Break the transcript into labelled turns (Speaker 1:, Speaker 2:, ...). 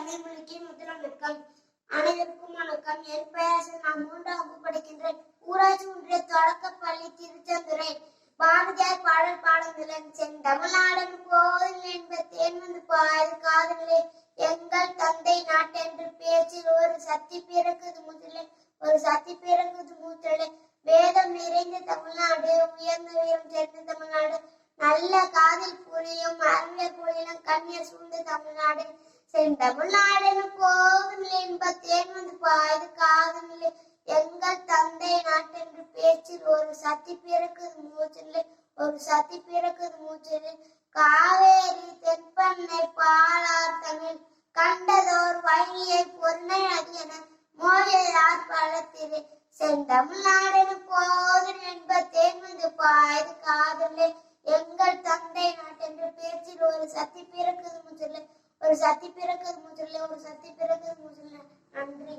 Speaker 1: தந்தை மொழிக்கு முதலமைக்கம். அனைவருக்கும் வணக்கம். என் பெயர் நான் 3ஆம் வகுப்பு படிக்கின்றேன். ஊராட்சி ஒன்றிய தொடக்கப்பள்ளி திருச்செந்துறை. பாரதியார் பாடல் பாடுகிறேன். செந்தமிழ்நாடன் போதில் என்ப தேன் வந்து பாது காதலே எங்கள் தந்தை நாட்டென்று பேச்சில் ஒரு சக்தி பிறகுது முதலே ஒரு சக்தி பிறகுது மூத்தலே வேதம் நிறைந்த தமிழ்நாடு உயர்ந்த உயரம் சேர்ந்த தமிழ்நாடு நல்ல காதில் புரியும் அறிவியல் புரியும் கண்ணியர் சூழ்ந்த தமிழ்நாடு செந்தமிழ்நாடு போதும் என்ப தேன் வந்து பாது காதலே எங்கள் தந்தை நாட்டென்று பேச்சில் ஒரு சக்தி பிறக்குது மூச்சிலே ஒரு சக்தி பிறக்குது மூச்சிலே காவேரி தென்பண்ணை பாலார் தமிழ் கண்டதோர் வழியை பொருளை அதிகன மோழையார் பழத்திலே செந்தமிழ்நாடு போதும் என்ப தேன் வந்து பாது காதலே எங்கள் தந்தை நாட்டென்று பேச்சில் ஒரு சக்தி பிறக்குது மூச்சிலே ஒரு சக்தி பிறக்குது மூச்சிலே ஒரு சக்தி பிறக்குது மூச்சிலே. நன்றி.